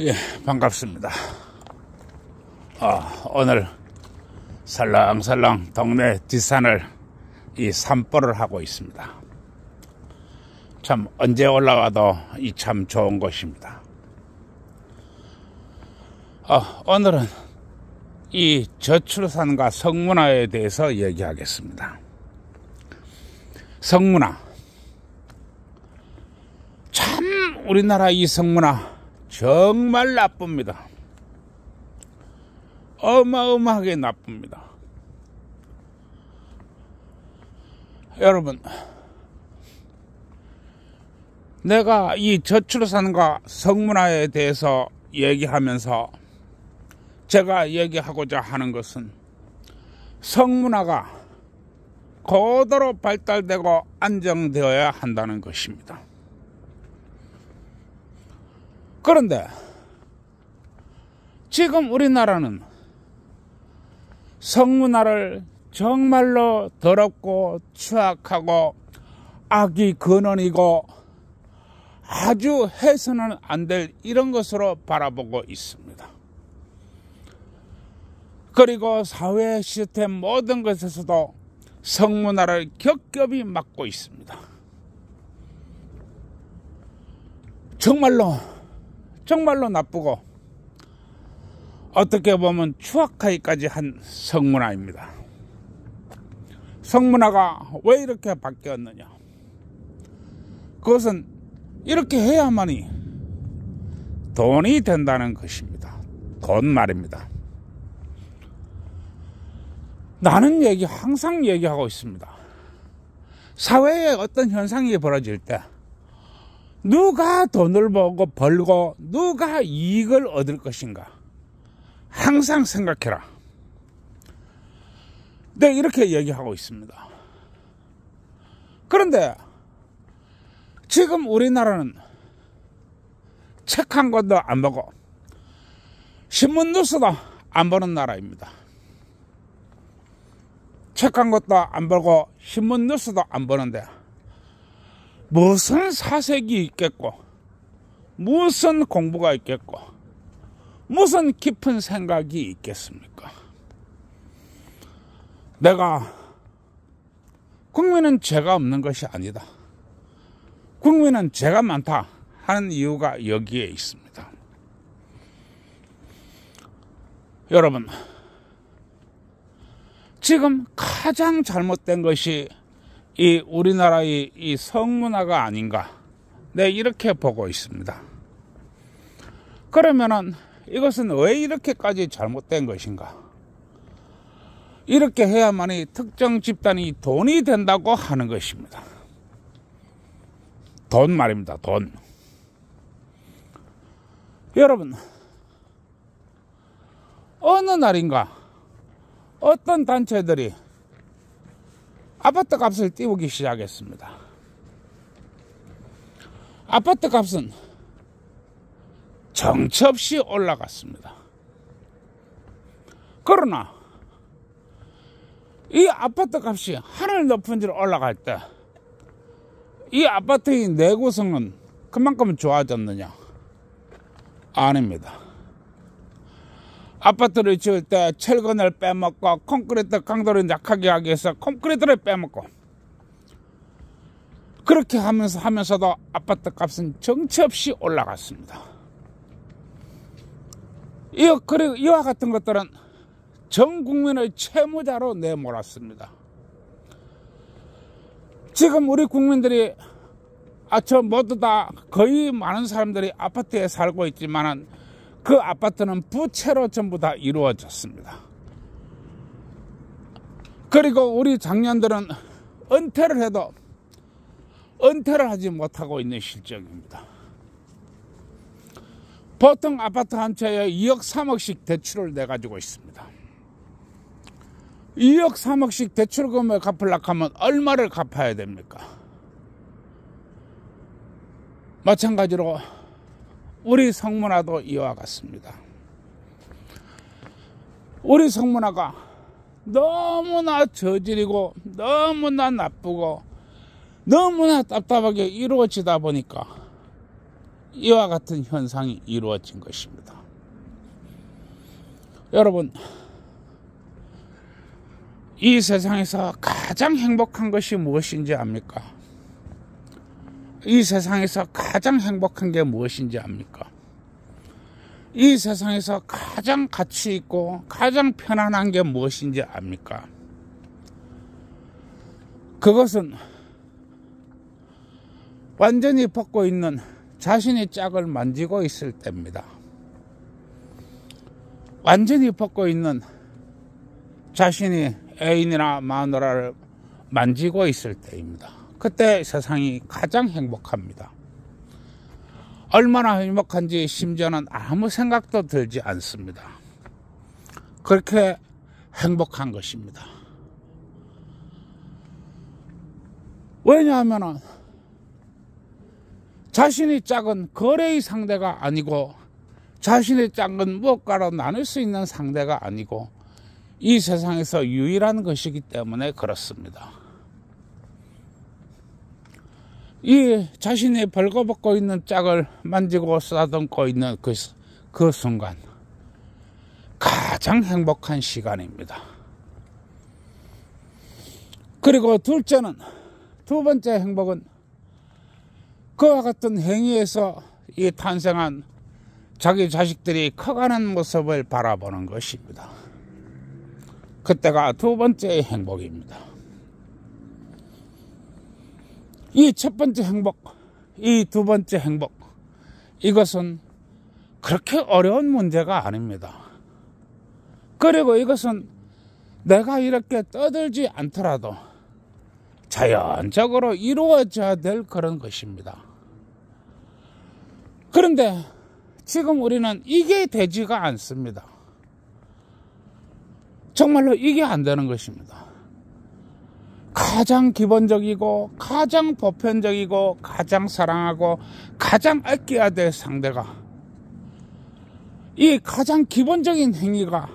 예, 반갑습니다. 오늘 설렁설렁 동네 뒷산을 산보를 하고 있습니다. 참 언제 올라와도 참 좋은 곳입니다. 오늘은 이 저출산과 성문화에 대해서 얘기하겠습니다. 성문화, 참 우리나라 이 성문화 정말 나쁩니다. 어마어마하게 나쁩니다. 여러분, 내가 이 저출산과 성문화에 대해서 얘기하면서 제가 얘기하고자 하는 것은 성문화가 고도로 발달되고 안정되어야 한다는 것입니다. 그런데 지금 우리나라는 성문화를 정말로 더럽고 추악하고 악이 근원이고 아주 해서는 안 될 이런 것으로 바라보고 있습니다. 그리고 사회 시스템 모든 것에서도 성문화를 겹겹이 막고 있습니다. 정말로 나쁘고 어떻게 보면 추악하기까지 한 성문화입니다. 성문화가 왜 이렇게 바뀌었느냐? 그것은 이렇게 해야만이 돈이 된다는 것입니다. 돈 말입니다. 나는 항상 얘기하고 있습니다. 사회에 어떤 현상이 벌어질 때 누가 돈을 벌고 누가 이익을 얻을 것인가 항상 생각해라. 네, 이렇게 얘기하고 있습니다. 그런데 지금 우리나라는 책 한 권도 안 보고 신문 뉴스도 안 보는 나라입니다. 책 한 권도 안 보고 신문 뉴스도 안 보는데 무슨 사색이 있겠고 무슨 공부가 있겠고 무슨 깊은 생각이 있겠습니까? 국민은 죄가 없는 것이 아니다. 국민은 죄가 많다 하는 이유가 여기에 있습니다. 여러분, 지금 가장 잘못된 것이 이 우리나라의 이 성문화가 아닌가, 네, 이렇게 보고 있습니다. 그러면은 이것은 왜 이렇게까지 잘못된 것인가? 이렇게 해야만이 특정 집단이 돈이 된다고 하는 것입니다. 돈 말입니다. 돈. 여러분, 어느 날인가 어떤 단체들이 아파트 값을 띄우기 시작했습니다. 아파트 값은 정처 없이 올라갔습니다. 그러나 이 아파트 값이 하늘 높은 줄 올라갈 때 이 아파트의 내구성은 그만큼 좋아졌느냐? 아닙니다. 아파트를 지을 때 철근을 빼먹고 콘크리트 강도를 약하게 하기 위해서 콘크리트를 빼먹고 그렇게 하면서도 아파트 값은 정처 없이 올라갔습니다. 그리고 이와 같은 것들은 전 국민의 채무자로 내몰았습니다. 지금 우리 국민들이 모두 다 거의 많은 사람들이 아파트에 살고 있지만은 그 아파트는 부채로 전부 다 이루어졌습니다. 그리고 우리 장년들은 은퇴를 해도 은퇴를 하지 못하고 있는 실정입니다. 보통 아파트 한 채에 2억 3억씩 대출을 내가지고 있습니다. 2억 3억씩 대출금을 갚으려고 하면 얼마를 갚아야 됩니까? 마찬가지로 우리 성문화도 이와 같습니다. 우리 성문화가 너무나 저질이고 너무나 나쁘고 너무나 답답하게 이루어지다 보니까 이와 같은 현상이 이루어진 것입니다. 여러분, 이 세상에서 가장 행복한 것이 무엇인지 압니까? 이 세상에서 가장 행복한 게 무엇인지 압니까? 이 세상에서 가장 가치 있고 가장 편안한 게 무엇인지 압니까? 그것은 완전히 벗고 있는 자신의 짝을 만지고 있을 때입니다. 완전히 벗고 있는 자신이 애인이나 마누라를 만지고 있을 때입니다. 그때 세상이 가장 행복합니다. 얼마나 행복한지 심지어는 아무 생각도 들지 않습니다. 그렇게 행복한 것입니다. 왜냐하면 자신의 짝은 거래의 상대가 아니고 자신의 짝은 무엇가로 나눌 수 있는 상대가 아니고 이 세상에서 유일한 것이기 때문에 그렇습니다. 이 자신이 벌거벗고 있는 짝을 만지고 쓰다듬고 있는 그 순간 가장 행복한 시간입니다. 그리고 두 번째 행복은 그와 같은 행위에서 이 탄생한 자기 자식들이 커가는 모습을 바라보는 것입니다. 그때가 두 번째의 행복입니다. 이 첫 번째 행복, 이 두 번째 행복, 이것은 그렇게 어려운 문제가 아닙니다. 그리고 이것은 내가 이렇게 떠들지 않더라도 자연적으로 이루어져야 될 그런 것입니다. 그런데 지금 우리는 이게 되지가 않습니다. 정말로 이게 안 되는 것입니다. 가장 기본적이고 가장 보편적이고 가장 사랑하고 가장 아껴야 될 상대가 이 가장 기본적인 행위가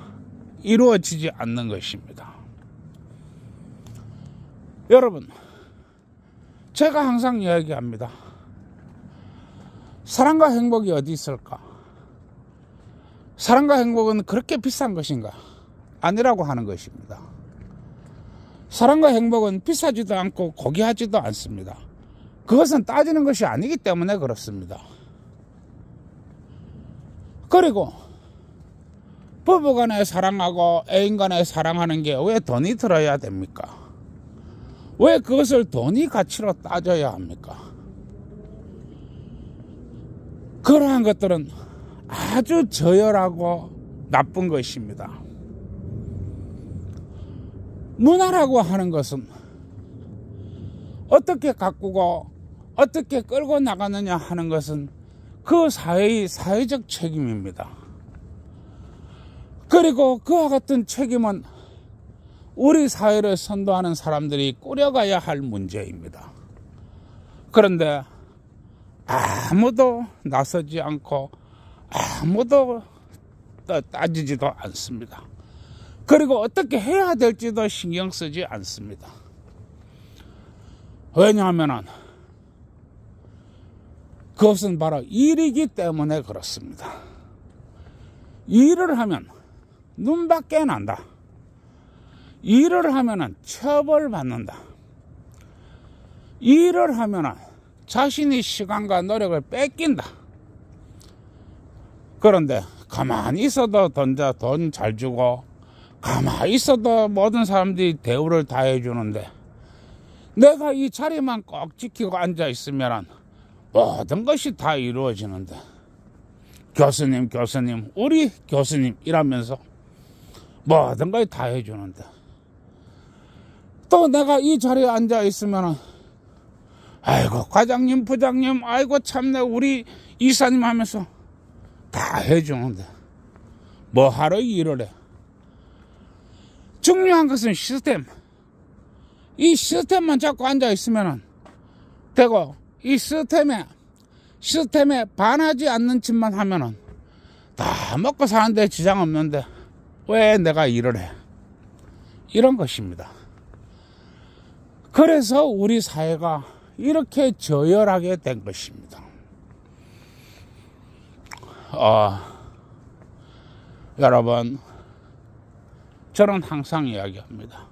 이루어지지 않는 것입니다. 여러분, 제가 항상 이야기합니다. 사랑과 행복이 어디 있을까? 사랑과 행복은 그렇게 비싼 것인가? 아니라고 하는 것입니다. 사랑과 행복은 비싸지도 않고 고귀하지도 않습니다. 그것은 따지는 것이 아니기 때문에 그렇습니다. 그리고 부부간에 사랑하고 애인간에 사랑하는 게 왜 돈이 들어야 됩니까? 왜 그것을 돈이 가치로 따져야 합니까? 그러한 것들은 아주 저열하고 나쁜 것입니다. 문화라고 하는 것은 어떻게 가꾸고 어떻게 끌고 나가느냐 하는 것은 그 사회의 사회적 책임입니다. 그리고 그와 같은 책임은 우리 사회를 선도하는 사람들이 꾸려가야 할 문제입니다. 그런데 아무도 나서지 않고 아무도 따지지도 않습니다. 그리고 어떻게 해야 될지도 신경 쓰지 않습니다. 왜냐하면 그것은 바로 일이기 때문에 그렇습니다. 일을 하면 눈밖에 난다. 일을 하면 처벌받는다. 일을 하면 자신의 시간과 노력을 뺏긴다. 그런데 가만히 있어도 돈 잘 주고 가만히 있어도 모든 사람들이 대우를 다 해주는데 내가 이 자리만 꼭 지키고 앉아 있으면 모든 것이 다 이루어지는데 교수님 우리 교수님 이라면서 모든 걸 다 해주는데 또 내가 이 자리에 앉아 있으면 아이고 과장님 부장님 아이고 참내 우리 이사님 하면서 다 해주는데 뭐하러 일을 해. 중요한 것은 시스템. 이 시스템만 잡고 앉아 있으면 되고 이 시스템에 반하지 않는 짓만 하면은 다 먹고 사는데 지장 없는데 왜 내가 일을 해? 이런 것입니다. 그래서 우리 사회가 이렇게 저열하게 된 것입니다. 여러분, 저는 항상 이야기합니다.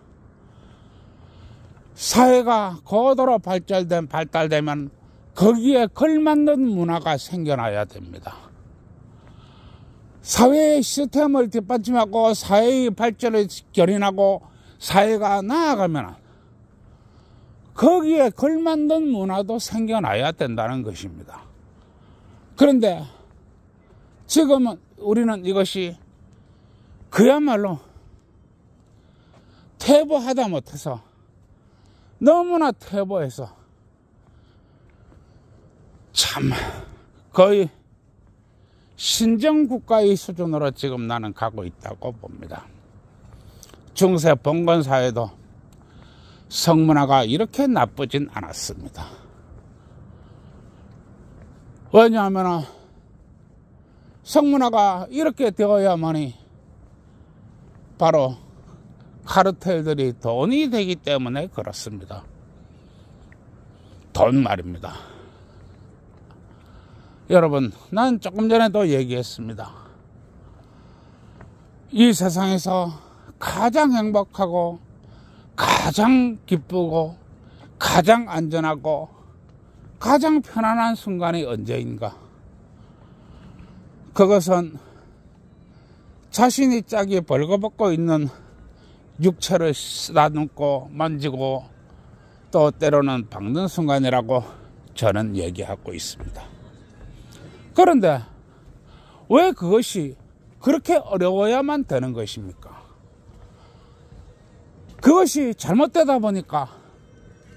사회가 고도로 발달되면 거기에 걸맞는 문화가 생겨나야 됩니다. 사회의 시스템을 뒷받침하고 사회의 발전을 견인하고 사회가 나아가면 거기에 걸맞는 문화도 생겨나야 된다는 것입니다. 그런데 지금은 우리는 이것이 그야말로 퇴보하다 못해서 너무나 퇴보해서 참 거의 신정국가의 수준으로 지금 나는 가고 있다고 봅니다. 중세 봉건사회도 성문화가 이렇게 나쁘진 않았습니다. 왜냐하면 성문화가 이렇게 되어야만이 바로 카르텔들이 돈이 되기 때문에 그렇습니다. 돈 말입니다. 여러분, 난 조금 전에도 얘기했습니다. 이 세상에서 가장 행복하고 가장 기쁘고 가장 안전하고 가장 편안한 순간이 언제인가? 그것은 자신이 짝이 벌거벗고 있는 육체를 쓰다듬고 만지고 또 때로는 박는 순간이라고 저는 얘기하고 있습니다. 그런데 왜 그것이 그렇게 어려워야만 되는 것입니까? 그것이 잘못되다 보니까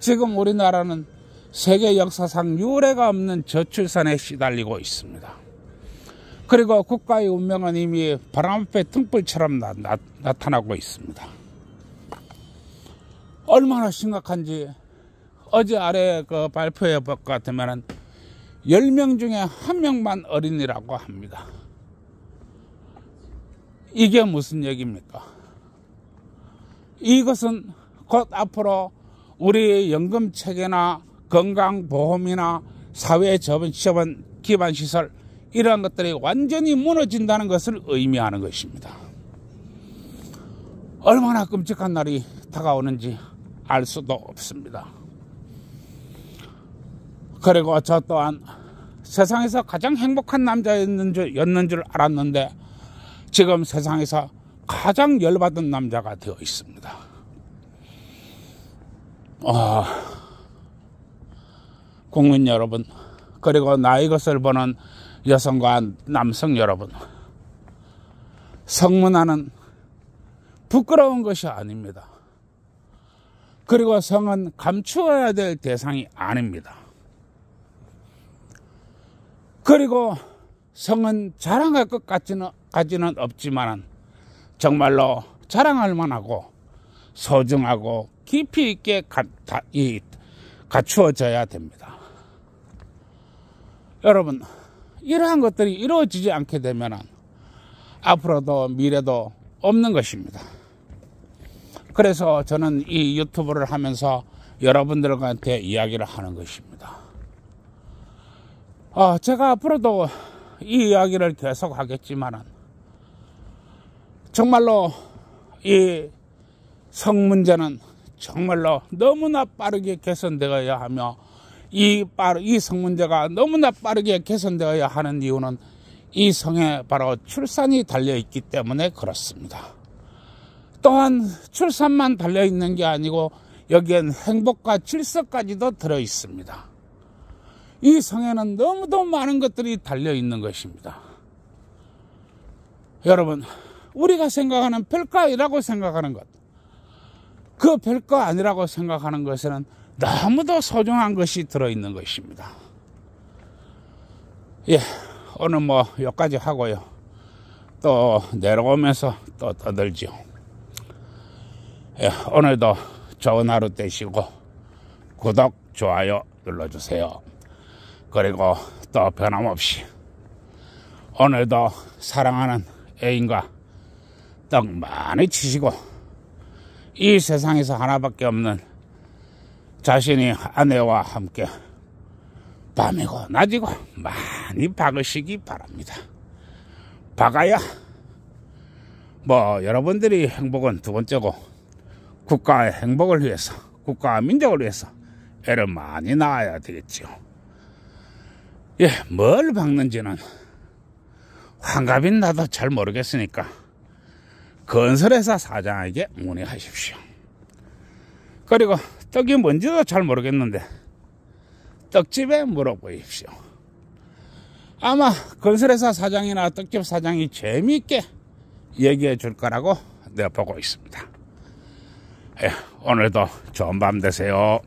지금 우리나라는 세계 역사상 유례가 없는 저출산에 시달리고 있습니다. 그리고 국가의 운명은 이미 바람 앞에 등불처럼 나타나고 있습니다. 얼마나 심각한지 어제 아래 그 발표해 볼 것 같으면 10명 중에 1명만 어린이라고 합니다. 이게 무슨 얘기입니까? 이것은 곧 앞으로 우리 연금체계나 건강보험이나 사회자원 기반시설 이러한 것들이 완전히 무너진다는 것을 의미하는 것입니다. 얼마나 끔찍한 날이 다가오는지 알 수도 없습니다. 그리고 저 또한 세상에서 가장 행복한 남자였는 줄 알았는데 지금 세상에서 가장 열받은 남자가 되어 있습니다. 국민 여러분, 그리고 나의 것을 보는 여성과 남성 여러분, 성문화는 부끄러운 것이 아닙니다. 그리고 성은 감추어야 될 대상이 아닙니다. 그리고 성은 자랑할 것 까지는 없지만 정말로 자랑할 만하고 소중하고 깊이 있게 갖추어져야 됩니다. 여러분, 이러한 것들이 이루어지지 않게 되면 앞으로도 미래도 없는 것입니다. 그래서 저는 이 유튜브를 하면서 여러분들한테 이야기를 하는 것입니다. 제가 앞으로도 이 이야기를 계속 하겠지만 정말로 이 성 문제는 정말로 너무나 빠르게 개선되어야 하며 이 성 문제가 너무나 빠르게 개선되어야 하는 이유는 이 성에 바로 출산이 달려있기 때문에 그렇습니다. 또한 출산만 달려있는 게 아니고 여기엔 행복과 질서까지도 들어있습니다. 이 성에는 너무도 많은 것들이 달려있는 것입니다. 여러분, 우리가 생각하는 별거이라고 생각하는 것, 그 별거 아니라고 생각하는 것에는 너무도 소중한 것이 들어있는 것입니다. 예, 오늘 여기까지 하고요. 또 내려오면서 또 떠들죠. 예, 오늘도 좋은 하루 되시고 구독, 좋아요 눌러주세요. 그리고 또 변함없이 오늘도 사랑하는 애인과 떡 많이 치시고 이 세상에서 하나밖에 없는 자신이 아내와 함께 밤이고 낮이고 많이 박으시기 바랍니다. 박아야 뭐 여러분들이 행복은 두 번째고 국가의 행복을 위해서 국가와 민족을 위해서 애를 많이 낳아야 되겠지요. 예, 뭘 박는지는 환갑인 나도 잘 모르겠으니까 건설회사 사장에게 문의하십시오. 그리고 떡이 뭔지도 잘 모르겠는데 떡집에 물어보십시오. 아마 건설회사 사장이나 떡집 사장이 재미있게 얘기해 줄 거라고 내가 보고 있습니다. 예, 오늘도 좋은 밤 되세요.